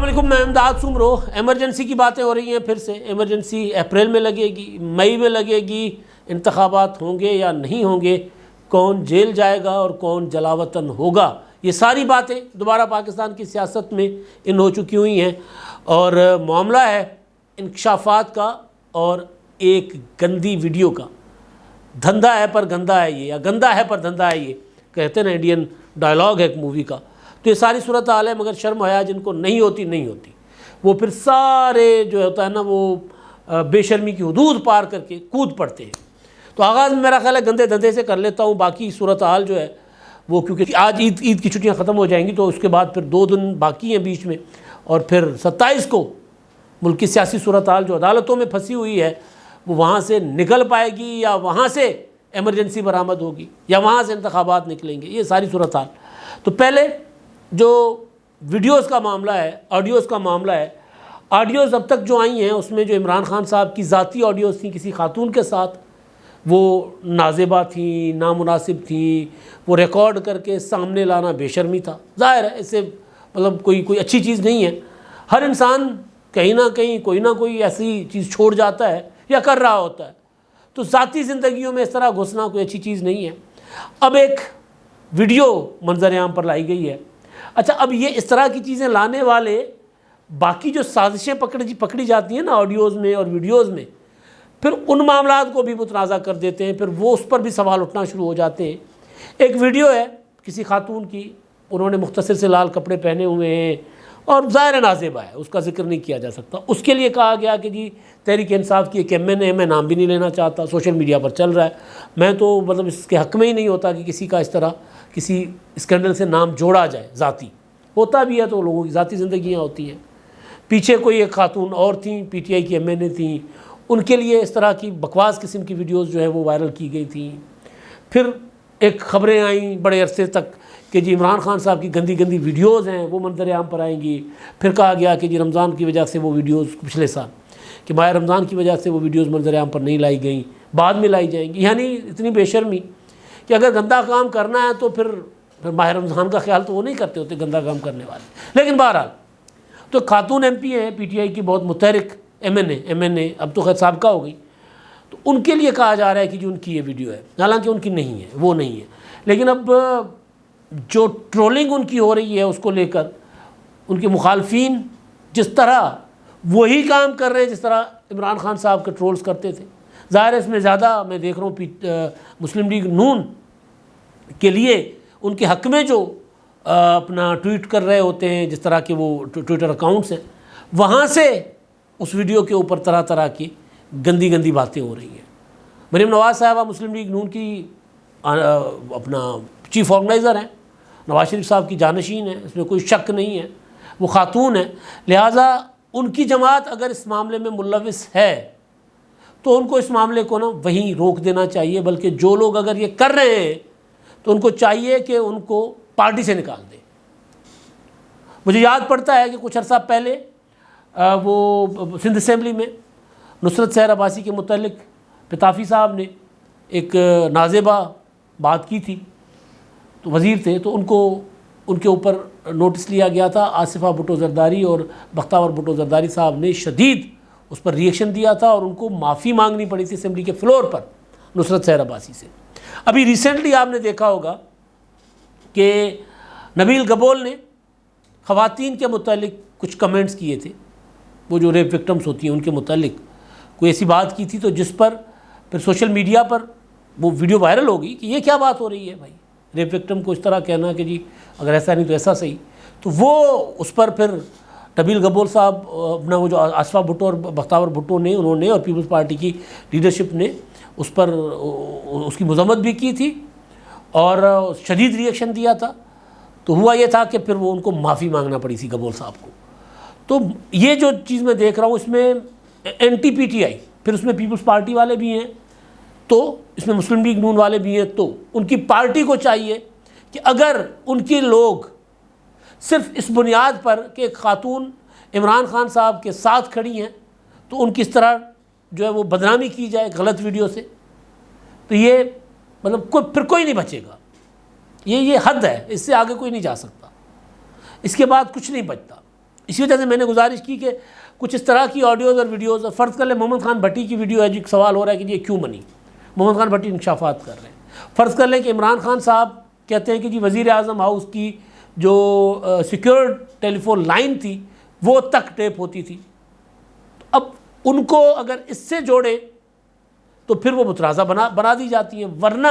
علیکم، میں امداد سمرو۔ ایمرجنسی کی باتیں ہو رہی ہیں پھر سے۔ ایمرجنسی اپریل میں لگے گی، مئی میں لگے گی، انتخابات ہوں گے یا نہیں ہوں گے، کون جیل جائے گا اور کون جلاوطن ہوگا، یہ ساری باتیں دوبارہ پاکستان کی سیاست میں ہو چکی ہوئی ہیں، اور معاملہ ہے انکشافات کا اور ایک گندی ویڈیو کا۔ دھندا ہے پر گندا ہے یہ، یا گندا ہے پر دھندا ہے یہ، کہتے ہیں نا، انڈین ڈائلاگ ہے ایک مووی کا۔ تو یہ ساری صورتحال ہے، مگر شرم حیا جن کو نہیں ہوتی وہ پھر سارے جو ہوتا ہے نا وہ بے شرمی کی حدود پار کر کے کود پڑتے ہیں۔ تو آغاز میں میرا خیال ہے گندے دھندے سے کر لیتا ہوں، باقی صورتحال جو ہے وہ کیونکہ آج عید کی چھٹیاں ختم ہو جائیں گی، تو اس کے بعد پھر 2 دن باقی ہیں بیچ میں، اور پھر 27 کو ملک کی سیاسی صورتحال جو عدالتوں میں پھنسی ہوئی ہے وہ وہاں سے نکل پائے گی، یا وہاں سے ایمرجنسی برآمد ہوگی، یا وہاں سے انتخابات نکلیں گے، یہ ساری صورتحال۔ تو پہلے جو ویڈیوز کا معاملہ ہے، آڈیوز کا معاملہ ہے، آڈیوز اب تک جو آئی ہیں اس میں جو عمران خان صاحب کی ذاتی آڈیوز تھیں کسی خاتون کے ساتھ، وہ نازیبہ تھیں، نامناسب تھیں، وہ ریکارڈ کر کے سامنے لانا بے شرمی تھا۔ ظاہر ہے اس سے مطلب کوئی اچھی چیز نہیں ہے۔ ہر انسان کہیں نہ کہیں کوئی نہ کوئی ایسی چیز چھوڑ جاتا ہے یا کر رہا ہوتا ہے، تو ذاتی زندگیوں میں اس طرح گھسنا کوئی اچھی چیز نہیں ہے۔ اب ایک ویڈیو منظر عام پر لائی گئی ہے۔ اچھا، اب یہ اس طرح کی چیزیں لانے والے باقی جو سازشیں پکڑی جاتی ہیں نا آڈیوز میں اور ویڈیوز میں، پھر ان معاملات کو بھی متنازع کر دیتے ہیں، پھر وہ اس پر بھی سوال اٹھنا شروع ہو جاتے ہیں۔ ایک ویڈیو ہے کسی خاتون کی، انہوں نے مختصر سے لال کپڑے پہنے ہوئے ہیں اور ظاہر نازیبہ ہے، اس کا ذکر نہیں کیا جا سکتا۔ اس کے لیے کہا گیا کہ جی تحریک انصاف کی ایک MN ہے، میں نام بھی نہیں لینا چاہتا، سوشل میڈیا پر چل رہا ہے، میں تو مطلب اس کے حق میں ہی نہیں ہوتا کہ کسی کا اس طرح کسی اسکینڈل سے نام جوڑا جائے، ذاتی ہوتا بھی ہے تو لوگوں کی ذاتی زندگیاں ہوتی ہیں۔ پیچھے کوئی ایک خاتون اور تھیں، PTI کی MN تھیں، ان کے لیے اس طرح کی بکواس قسم کی ویڈیوز جو ہے وہ وائرل کی گئی تھیں۔ پھر ایک خبریں آئیں بڑے عرصے تک کہ جی عمران خان صاحب کی گندی ویڈیوز ہیں وہ منظر عام پر آئیں گی۔ پھر کہا گیا کہ جی رمضان کی وجہ سے وہ ویڈیوز، پچھلے سال کہ ماہ رمضان کی وجہ سے وہ ویڈیوز منظر عام پر نہیں لائی گئیں، بعد میں لائی جائیں گی۔ یعنی اتنی بے شرمی کہ اگر گندا کام کرنا ہے تو پھر ماہ رمضان کا خیال تو وہ نہیں کرتے ہوتے گندا کام کرنے والے۔ لیکن بہرحال تو خاتون MP ہیں، PTI کی بہت متحرک MN ہے، اب تو خیر سابقہ ہو گئی، تو ان کے لیے کہا جا رہا ہے کہ جو ان کی یہ ویڈیو ہے، حالانکہ ان کی نہیں ہے، وہ نہیں ہے۔ لیکن اب جو ٹرولنگ ان کی ہو رہی ہے اس کو لے کر ان کے مخالفین جس طرح وہی کام کر رہے ہیں جس طرح عمران خان صاحب کے ٹرولز کرتے تھے۔ ظاہر ہے اس میں زیادہ میں دیکھ رہا ہوں مسلم لیگ نون کے لیے ان کے حق میں جو اپنا ٹویٹ کر رہے ہوتے ہیں، جس طرح کے وہ ٹویٹر اکاؤنٹس ہیں، وہاں سے اس ویڈیو کے اوپر طرح کی گندی باتیں ہو رہی ہیں۔ مریم نواز صاحبہ مسلم لیگ نون کی اپنا چیف آرگنائزر ہیں، نواز شریف صاحب کی جانشین ہیں، اس میں کوئی شک نہیں ہے، وہ خاتون ہیں، لہٰذا ان کی جماعت اگر اس معاملے میں ملوث ہے تو ان کو اس معاملے کو نا وہیں روک دینا چاہیے، بلکہ جو لوگ اگر یہ کر رہے ہیں تو ان کو چاہیے کہ ان کو پارٹی سے نکال دیں۔ مجھے یاد پڑتا ہے کہ کچھ عرصہ پہلے وہ سندھ اسمبلی میں نصرت سحر عباسی کے متعلق پتافی صاحب نے ایک نازیبہ بات کی تھی، تو وزیر تھے، تو ان کے اوپر نوٹس لیا گیا تھا۔ آصفہ بھٹو زرداری اور بختیار بھٹو زرداری صاحب نے شدید اس پر ریئیکشن دیا تھا اور ان کو معافی مانگنی پڑی تھی اسمبلی کے فلور پر نصرت سحر عباسی سے۔ ابھی ریسنٹلی آپ نے دیکھا ہوگا کہ نبیل گبول نے خواتین کے متعلق کچھ کمنٹس کیے تھے، وہ جو ریپ وکٹمز ہوتی ہیں ان کے متعلق کوئی ایسی بات کی تھی، تو جس پر پھر سوشل میڈیا پر وہ ویڈیو وائرل ہوگی کہ یہ کیا بات ہو رہی ہے بھائی، ریپ وکٹم کو اس طرح کہنا کہ جی اگر ایسا نہیں تو ایسا صحیح۔ تو وہ اس پر پھر نبیل گبول صاحب اپنا وہ جو آصفہ بھٹو اور بختیار بھٹو نے، انہوں نے اور پیپلز پارٹی کی لیڈرشپ نے اس پر اس کی مذمت بھی کی تھی اور شدید ریئیکشن دیا تھا۔ تو ہوا یہ تھا کہ پھر وہ ان کو معافی مانگنا پڑی تھی گبول صاحب کو۔ تو یہ جو چیز میں دیکھ رہا ہوں اس میں اینٹی PTI، پھر اس میں پیپلز پارٹی والے بھی ہیں، تو اس میں مسلم لیگ نون والے بھی ہیں، تو ان کی پارٹی کو چاہیے کہ اگر ان کے لوگ صرف اس بنیاد پر کہ ایک خاتون عمران خان صاحب کے ساتھ کھڑی ہیں تو ان کی اس طرح جو ہے وہ بدنامی کی جائے غلط ویڈیو سے، تو یہ مطلب پھر کوئی نہیں بچے گا۔ یہ حد ہے، اس سے آگے کوئی نہیں جا سکتا، اس کے بعد کچھ نہیں بچتا۔ اسی وجہ سے میں نے گزارش کی کہ کچھ اس طرح کی آڈیوز اور ویڈیوز، اور فرض کر لیں محمد خان بھٹی کی ویڈیو ہے جی، سوال ہو رہا ہے کہ یہ کیوں بنی، محمد خان بھٹی انکشافات کر رہے ہیں۔ فرض کر لیں کہ عمران خان صاحب کہتے ہیں کہ جی وزیر اعظم ہاؤس کی جو سیکیور ٹیلی فون لائن تھی وہ تک ٹیپ ہوتی تھی، اب ان کو اگر اس سے جوڑیں تو پھر وہ متنازع بنا دی جاتی ہیں۔ ورنہ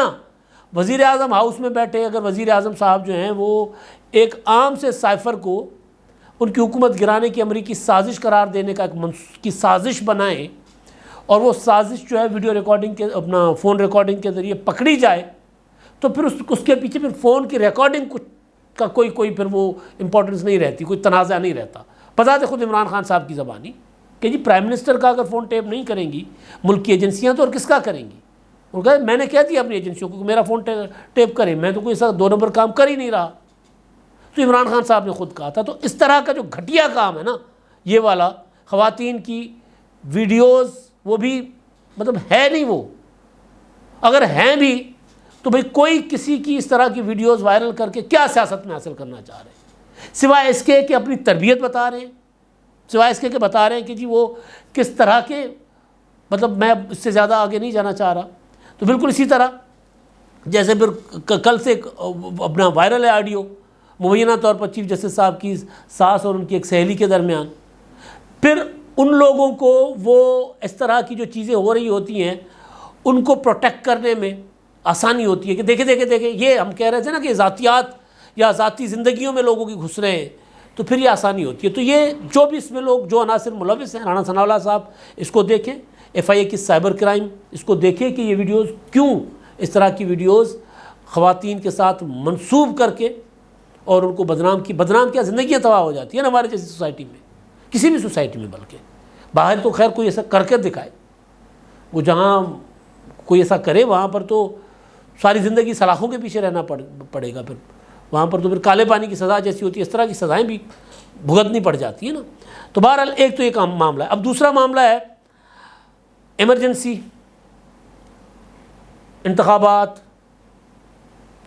وزیر اعظم ہاؤس میں بیٹھے اگر وزیر اعظم صاحب جو ہیں وہ ایک عام سے سائفر کو ان کی حکومت گرانے کی امریکی سازش قرار دینے کا کی سازش بنائیں، اور وہ سازش جو ہے ویڈیو ریکارڈنگ کے اپنا فون ریکارڈنگ کے ذریعے پکڑی جائے، تو پھر اس کے پیچھے پھر فون کی ریکارڈنگ کا کوئی پھر وہ امپورٹنس نہیں رہتی، کوئی تنازع نہیں رہتا۔ بذات خود عمران خان صاحب کی زبانی کہ جی پرائم منسٹر کا اگر فون ٹیپ نہیں کریں گی ملک کی ایجنسیاں تو اور کس کا کریں گی؟ وہ کہا میں نے کہہ دیا اپنی ایجنسیوں کو کہ میرا فون ٹیپ کریں، میں تو کوئی ایسا 2 نمبر کام کر ہی نہیں رہا۔ تو عمران خان صاحب نے خود کہا تھا۔ تو اس طرح کا جو گھٹیا کام ہے نا یہ والا، خواتین کی ویڈیوز وہ بھی مطلب ہے نہیں، وہ اگر ہیں بھی تو بھئی کوئی کسی کی اس طرح کی ویڈیوز وائرل کر کے کیا سیاست میں حاصل کرنا چاہ رہے ہیں، سوائے اس کے کہ اپنی تربیت بتا رہے ہیں، سوائے اس کے کہ بتا رہے ہیں کہ جی وہ کس طرح کے، مطلب میں اس سے زیادہ آگے نہیں جانا چاہ رہا۔ تو بالکل اسی طرح جیسے پھر کل سے اپنا وائرل ہے آڈیو مبینہ طور پر چیف جسٹس صاحب کی ساس اور ان کی ایک سہیلی کے درمیان، پھر ان لوگوں کو وہ اس طرح کی جو چیزیں ہو رہی ہوتی ہیں ان کو پروٹیکٹ کرنے میں آسانی ہوتی ہے کہ دیکھیں یہ ہم کہہ رہے تھے نا کہ ذاتیات یا ذاتی زندگیوں میں لوگوں کی گھس رہے ہیں، تو پھر یہ آسانی ہوتی ہے۔ تو یہ جو بھی اس میں لوگ جو عناصر ملوث ہیں، رانا ثناء اللہ صاحب اس کو دیکھیں، FIA کی سائبر کرائم اس کو دیکھیں کہ یہ ویڈیوز کیوں اس طرح کی ویڈیوز خواتین کے ساتھ منسوب کر کے اور ان کو بدنام کیا زندگیاں تباہ ہو جاتی ہیں نا ہمارے جیسی سوسائٹی میں، کسی بھی سوسائٹی میں، بلکہ باہر تو خیر کوئی ایسا کر کے دکھائے، وہ جہاں کوئی ایسا کرے وہاں پر تو ساری زندگی سلاخوں کے پیچھے رہنا پڑے گا، پھر وہاں پر تو پھر کالے پانی کی سزا جیسی ہوتی ہے، اس طرح کی سزائیں بھی بھگتنی پڑ جاتی ہیں نا۔ تو بہرحال ایک تو یہ معاملہ ہے۔ اب دوسرا معاملہ ہے ایمرجنسی، انتخابات،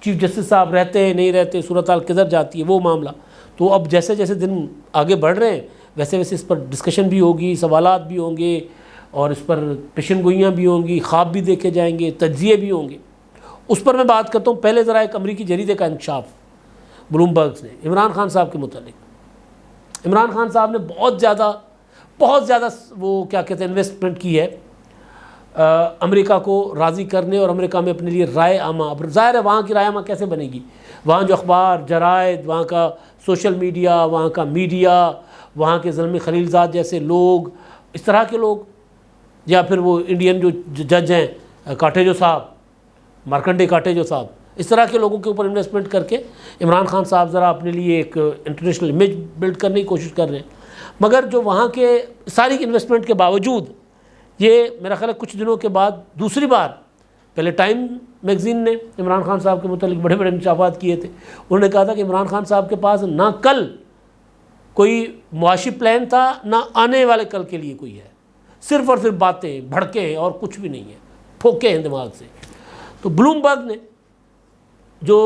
چیف جسٹس صاحب رہتے ہیں نہیں رہتے، صورتحال کدھر جاتی ہے وہ معاملہ۔ تو اب جیسے جیسے دن آگے بڑھ رہے ہیں ویسے ویسے اس پر ڈسکشن بھی ہوگی، سوالات بھی ہوں گے، اور اس پر پیشن گوئیاں بھی ہوں گی، خواب بھی دیکھے جائیں گے، تجزیے بھی ہوں گے۔ اس پر میں بات کرتا ہوں۔ پہلے ذرا ایک امریکی جریدے کا انکشاف بلومبرگ نے عمران خان صاحب کے متعلق، عمران خان صاحب نے بہت زیادہ وہ کیا کہتے ہیں انویسٹمنٹ کی ہے امریکہ کو راضی کرنے اور امریکہ میں اپنے لیے رائے عامہ۔ اب ظاہر ہے وہاں کی رائے عامہ کیسے بنے گی؟ وہاں جو اخبار، جرائد، وہاں کا سوشل میڈیا، وہاں کا میڈیا، وہاں کے زلمی خلیل زاد جیسے لوگ، اس طرح کے لوگ، یا پھر وہ انڈین جو جج ہیں کاٹھیجو صاحب، مارکنڈے کاٹھیجو صاحب، اس طرح کے لوگوں کے اوپر انویسٹمنٹ کر کے عمران خان صاحب ذرا اپنے لیے ایک انٹرنیشنل امیج بلڈ کرنے کی کوشش کر رہے ہیں۔ مگر جو وہاں کے ساری انویسٹمنٹ کے باوجود یہ میرا خیال ہے کچھ دنوں کے بعد دوسری بار، پہلے ٹائم میگزین نے عمران خان صاحب کے متعلق بڑے انکشافات کیے تھے، انہوں نے کہا تھا کہ عمران خان صاحب کے پاس نہ کل کوئی معاشی پلان تھا نہ آنے والے کل کے لیے کوئی ہے، صرف اور صرف باتیں، بھڑکے ہیں اور کچھ بھی نہیں ہے، پھوکے ہیں دماغ سے۔ تو بلومبرگ نے جو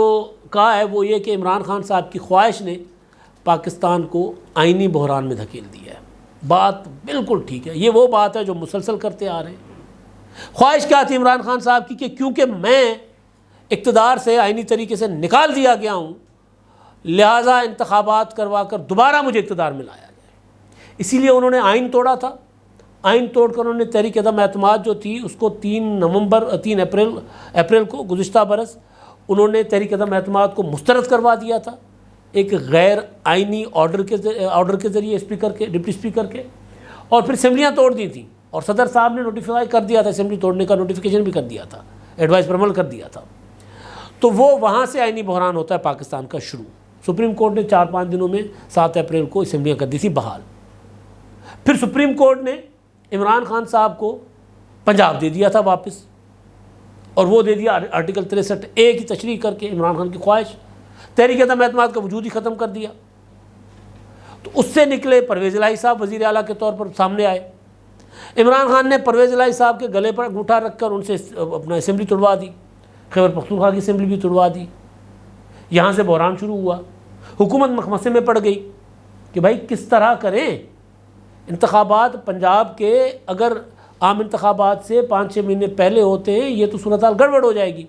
کہا ہے وہ یہ کہ عمران خان صاحب کی خواہش نے پاکستان کو آئینی بحران میں دھکیل دیا ہے۔ بات بالکل ٹھیک ہے، یہ وہ بات ہے جو مسلسل کرتے آ رہے ہیں۔ خواہش کیا تھی عمران خان صاحب کی کہ کیونکہ میں اقتدار سے آئینی طریقے سے نکال دیا گیا ہوں، لہٰذا انتخابات کروا کر دوبارہ مجھے اقتدار میں لایا جائے۔ اسی لیے انہوں نے آئین توڑا تھا۔ آئین توڑ کر انہوں نے تحریک عدم اعتماد جو تھی اس کو 3 اپریل کو گزشتہ برس انہوں نے تحریک عدم اعتماد کو مسترد کروا دیا تھا ایک غیر آئینی آرڈر کے ذریعے ڈپٹی اسپیکر کے، اور پھر اسمبلیاں توڑ دی تھیں، اور صدر صاحب نے نوٹیفائی کر دیا تھا، اسمبلی توڑنے کا نوٹیفیکیشن بھی کر دیا تھا، ایڈوائز پر عمل کر دیا تھا۔ تو وہ وہاں سے آئینی بحران ہوتا ہے پاکستان کا شروع۔ سپریم کورٹ نے 4-5 دنوں میں 7 اپریل کو اسمبلیاں کر دی تھی بحال۔ پھر سپریم کورٹ نے عمران خان صاحب کو پنجاب دے دیا تھا واپس، اور وہ دے دیا آرٹیکل 63A کی تشریح کر کے عمران خان کی خواہش، تحریک عدم اعتماد کا وجود ہی ختم کر دیا۔ تو اس سے نکلے پرویز الہی صاحب وزیر اعلیٰ کے طور پر سامنے آئے۔ عمران خان نے پرویز الہی صاحب کے گلے پر انگوٹھا رکھ کر ان سے اپنا اسمبلی توڑوا دی، خیبر پختونخوا کی اسمبلی بھی توڑوا دی۔ یہاں سے بحران شروع ہوا، حکومت مخمصے میں پڑ گئی، کہ بھائی کس طرح کریں. انتخابات پنجاب کے اگر عام انتخابات سے 5-6 مہینے پہلے ہوتے ہیں یہ تو صورتحال گڑبڑ ہو جائے گی.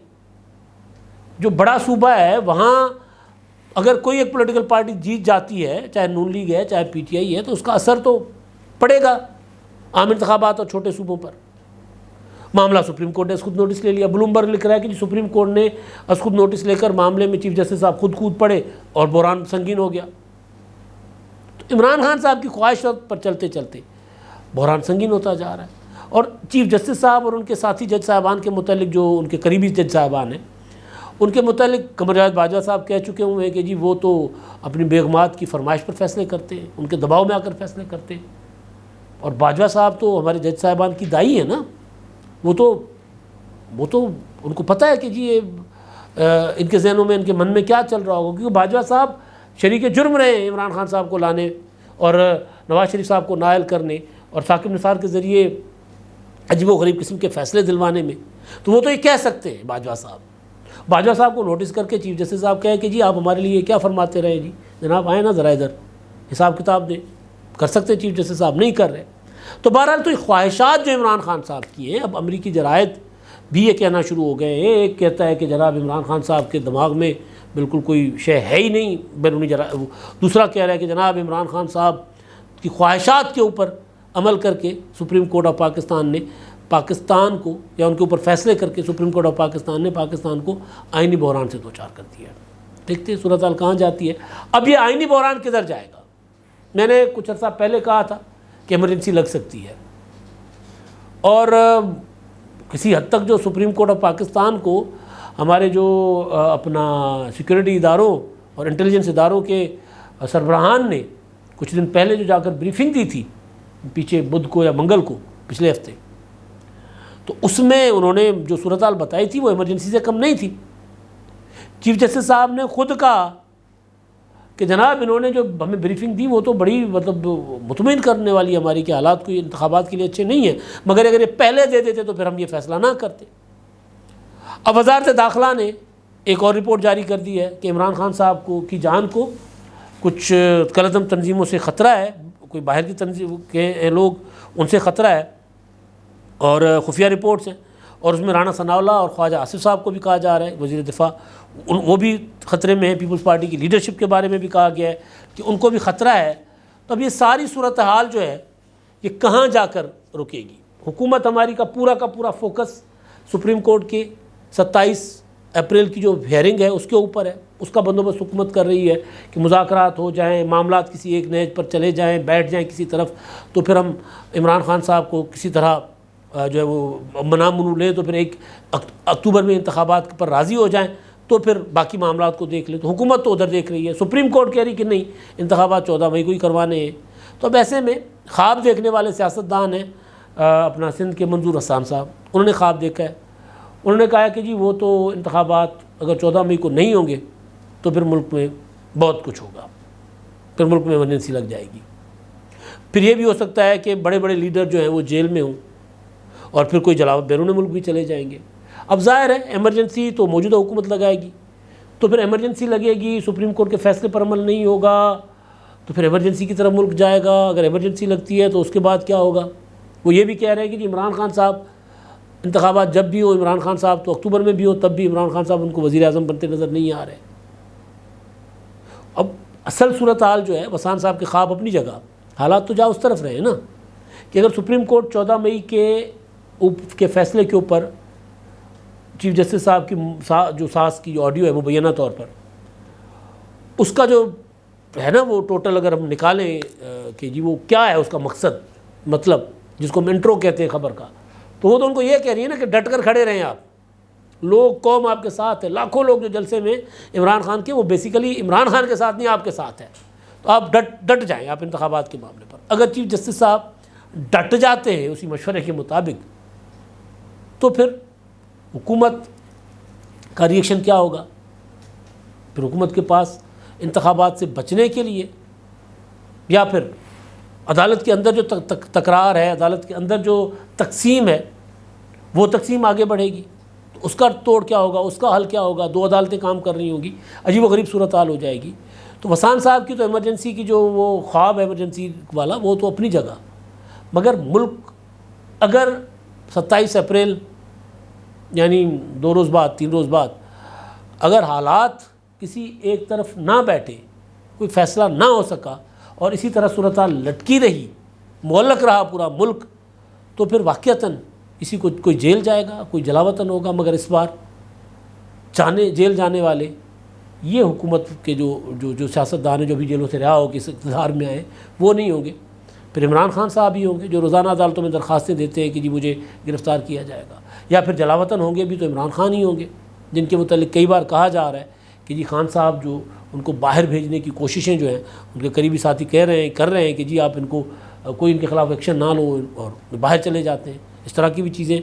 جو بڑا صوبہ ہے وہاں اگر کوئی ایک پولیٹیکل پارٹی جیت جاتی ہے، چاہے نون لیگ ہے چاہے پی ٹی آئی ہے، تو اس کا اثر تو پڑے گا عام انتخابات اور چھوٹے صوبوں پر. معاملہ سپریم کورٹ نے خود نوٹس لے لیا. بلومبرگ لکھ رہا ہے کہ جی سپریم کورٹ نے خود نوٹس لے کر معاملے میں چیف جسٹس صاحب خود کود پڑے اور بحران سنگین ہو گیا. تو عمران خان صاحب کی خواہشات پر چلتے چلتے بحران سنگین ہوتا جا رہا ہے. اور چیف جسٹس صاحب اور ان کے ساتھی جج صاحبان کے متعلق جو ان کے قریبی جج صاحبان ہیں ان کے متعلق قمر جاوید باجوہ صاحب کہہ چکے ہوئے ہیں کہ جی وہ تو اپنی بیگمات کی فرمائش پر فیصلے کرتے ہیں، ان کے دباؤ میں آ کر فیصلے کرتے ہیں. اور باجوہ صاحب تو ہمارے جج صاحبان کی دائی ہیں نا، وہ تو ان کو پتہ ہے کہ جی یہ ان کے ذہنوں میں ان کے من میں کیا چل رہا ہوگا. کیونکہ باجوہ صاحب شریک جرم رہے ہیں عمران خان صاحب کو لانے اور نواز شریف صاحب کو نائل کرنے اور ثاقب نثار کے ذریعے عجیب و غریب قسم کے فیصلے دلوانے میں. تو وہ تو یہ کہہ سکتے ہیں باجوہ صاحب کو نوٹس کر کے چیف جسٹس صاحب کہیں کہ جی آپ ہمارے لیے کیا فرماتے رہے جی، جناب آئیں نا ذرا ادھر حساب کتاب دیں. کر سکتے چیف جسٹس صاحب، نہیں کر رہے. تو بہرحال تو یہ خواہشات جو عمران خان صاحب کی ہیں، اب امریکی جرائد بھی یہ کہنا شروع ہو گئے ہیں. ایک کہتا ہے کہ جناب عمران خان صاحب کے دماغ میں بالکل کوئی شے ہے ہی نہیں بیرونی جرائد. دوسرا کہہ رہا ہے کہ جناب عمران خان صاحب کی خواہشات کے اوپر عمل کر کے سپریم کورٹ آف پاکستان نے پاکستان کو، یا ان کے اوپر فیصلے کر کے سپریم کورٹ آف پاکستان نے پاکستان کو آئینی بحران سے دوچار کر دیا. دیکھتے ہیں صورتحال کہاں جاتی ہے. اب یہ آئینی بحران کدھر جائے گا؟ میں نے کچھ عرصہ پہلے کہا تھا کہ ایمرجنسی لگ سکتی ہے، اور کسی حد تک جو سپریم کورٹ آف پاکستان کو ہمارے جو اپنا سیکورٹی اداروں اور انٹیلیجنس اداروں کے سربراہان نے کچھ دن پہلے جو جا کر بریفنگ دی تھی پیچھے بدھ کو یا منگل کو پچھلے ہفتے، تو اس میں انہوں نے جو صورتحال بتائی تھی وہ ایمرجنسی سے کم نہیں تھی. چیف جسٹس صاحب نے خود کہا کہ جناب انہوں نے جو ہمیں بریفنگ دی وہ تو بڑی مطمئن کرنے والی ہماری کہ حالات کوئی انتخابات کے لیے اچھے نہیں ہیں، مگر اگر یہ پہلے دے دیتے تو پھر ہم یہ فیصلہ نہ کرتے. اب وزارت داخلہ نے ایک اور رپورٹ جاری کر دی ہے کہ عمران خان صاحب کی جان کو کچھ کالعدم تنظیموں سے خطرہ ہے، کوئی باہر کی تنظیم کے لوگ ان سے خطرہ ہے، اور خفیہ رپورٹس ہیں. اور اس میں رانا ثناء اللہ اور خواجہ آصف صاحب کو بھی کہا جا رہا ہے، وزیر دفاع، وہ بھی خطرے میں ہیں. پیپلز پارٹی کی لیڈرشپ کے بارے میں بھی کہا گیا ہے کہ ان کو بھی خطرہ ہے. تو اب یہ ساری صورتحال جو ہے یہ کہاں جا کر رکے گی؟ حکومت ہماری کا پورا فوکس سپریم کورٹ کے 27 اپریل کی جو ہیئرنگ ہے اس کے اوپر ہے. اس کا بندوبست حکومت کر رہی ہے کہ مذاکرات ہو جائیں، معاملات کسی ایک نہج پر چلے جائیں، بیٹھ جائیں کسی طرف، تو پھر ہم عمران خان صاحب کو کسی طرح جو ہے وہ منو لیں، تو پھر 1 اکتوبر میں انتخابات پر راضی ہو جائیں، تو پھر باقی معاملات کو دیکھ لیں. تو حکومت تو ادھر دیکھ رہی ہے، سپریم کورٹ کہہ رہی کہ نہیں انتخابات 14 مئی کو ہی کروانے ہیں. تو اب ایسے میں خواب دیکھنے والے سیاستدان ہیں اپنا سندھ کے منظور حسان صاحب، انہوں نے خواب دیکھا ہے. انہوں نے کہا کہ جی وہ تو انتخابات اگر 14 مئی کو نہیں ہوں گے تو پھر ملک میں بہت کچھ ہوگا، پھر ملک میں ایمرجنسی لگ جائے گی. پھر یہ بھی ہو سکتا ہے کہ بڑے بڑے لیڈر جو ہیں وہ جیل میں ہوں، اور پھر کوئی جلاوط بیرون ملک بھی چلے جائیں گے. اب ظاہر ہے ایمرجنسی تو موجودہ حکومت لگائے گی، تو پھر ایمرجنسی لگے گی، سپریم کورٹ کے فیصلے پر عمل نہیں ہوگا تو پھر ایمرجنسی کی طرف ملک جائے گا. اگر ایمرجنسی لگتی ہے تو اس کے بعد کیا ہوگا؟ وہ یہ بھی کہہ رہے ہیں کہ جی عمران خان صاحب انتخابات جب بھی ہو، عمران خان صاحب تو اکتوبر میں بھی ہو، تب بھی عمران خان صاحب ان کو وزیر اعظم بنتے نظر نہیں آ رہے. اب اصل صورتحال جو ہے، وسان صاحب کے خواب اپنی جگہ، حالات تو جا اس طرف رہے نا کہ اگر سپریم کورٹ 14 مئی کے فیصلے کے اوپر چیف جسٹس صاحب کی جو ساز کی آڈیو ہے مبینہ طور پر اس کا جو ہے نا وہ ٹوٹل اگر ہم نکالیں کہ جی وہ کیا ہے اس کا مقصد، مطلب جس کو ہم انٹرو کہتے ہیں خبر کا، تو وہ تو ان کو یہ کہہ رہی ہے نا کہ ڈٹ کر کھڑے رہیں آپ، لوگ قوم آپ کے ساتھ ہے. لاکھوں لوگ جو جلسے میں عمران خان کے، وہ بیسیکلی عمران خان کے ساتھ نہیں آپ کے ساتھ ہے. تو آپ ڈٹ جائیں آپ انتخابات کے معاملے پر. اگر چیف جسٹس صاحب ڈٹ جاتے ہیں اسی مشورے کے مطابق تو پھر حکومت کا ریئیکشن کیا ہوگا؟ پھر حکومت کے پاس انتخابات سے بچنے کے لیے یا پھر عدالت کے اندر جو تکرار ہے، عدالت کے اندر جو تقسیم ہے وہ تقسیم آگے بڑھے گی. تو اس کا توڑ کیا ہوگا، اس کا حل کیا ہوگا، 2 عدالتیں کام کر رہی ہوں گی، عجیب و غریب صورتحال ہو جائے گی۔ تو وسان صاحب کی تو ایمرجنسی کی جو وہ خواب ایمرجنسی والا وہ تو اپنی جگہ، مگر ملک اگر 27 اپریل یعنی 2 روز بعد 3 روز بعد اگر حالات کسی ایک طرف نہ بیٹھے، کوئی فیصلہ نہ ہو سکا اور اسی طرح صورتحال لٹکی رہی، معلق رہا پورا ملک، تو پھر واقعتاً کسی کو کوئی جیل جائے گا، کوئی جلاوطن ہوگا، مگر اس بار جیل جانے والے یہ حکومت کے جو سیاستدان ہیں جو بھی جیلوں سے رہا ہو کے اس اقتدار میں آئے وہ نہیں ہوں گے، پھر عمران خان صاحب ہی ہوں گے جو روزانہ عدالتوں میں درخواستیں دیتے ہیں کہ جی مجھے گرفتار کیا جائے گا، یا پھر جلاوطن ہوں گے بھی تو عمران خان ہی ہوں گے، جن کے متعلق کئی بار کہا جا رہا ہے کہ جی خان صاحب جو ان کو باہر بھیجنے کی کوششیں جو ہیں ان کے قریبی ساتھی کر رہے ہیں کہ جی آپ ان کو کوئی ان کے خلاف ایکشن نہ لو اور باہر چلے جاتے ہیں۔ اس طرح کی بھی چیزیں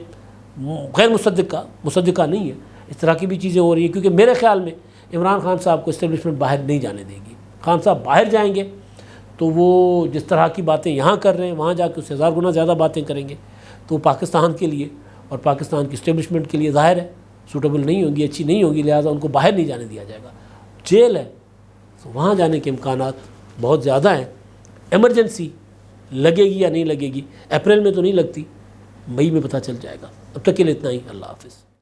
غیر مصدقہ نہیں ہے، اس طرح کی بھی چیزیں ہو رہی ہیں، کیونکہ میرے خیال میں عمران خان صاحب کو اسٹیبلشمنٹ باہر نہیں جانے دے گی۔ خان صاحب باہر جائیں گے تو وہ جس طرح کی باتیں یہاں کر رہے ہیں وہاں جا کے اس سے 1000 گنا زیادہ باتیں کریں گے، تو وہ پاکستان کے لیے اور پاکستان کی اسٹیبلشمنٹ کے لیے ظاہر ہے سوٹیبل نہیں ہوگی، اچھی نہیں ہوگی، لہٰذا ان کو باہر نہیں جانے دیا جائے گا۔ جیل ہے تو وہاں جانے کے امکانات بہت زیادہ ہیں۔ ایمرجنسی لگے گی یا نہیں لگے گی، اپریل میں تو نہیں لگتی، مئی میں پتہ چل جائے گا۔ اب تک کے لیے اتنا ہی، اللہ حافظ۔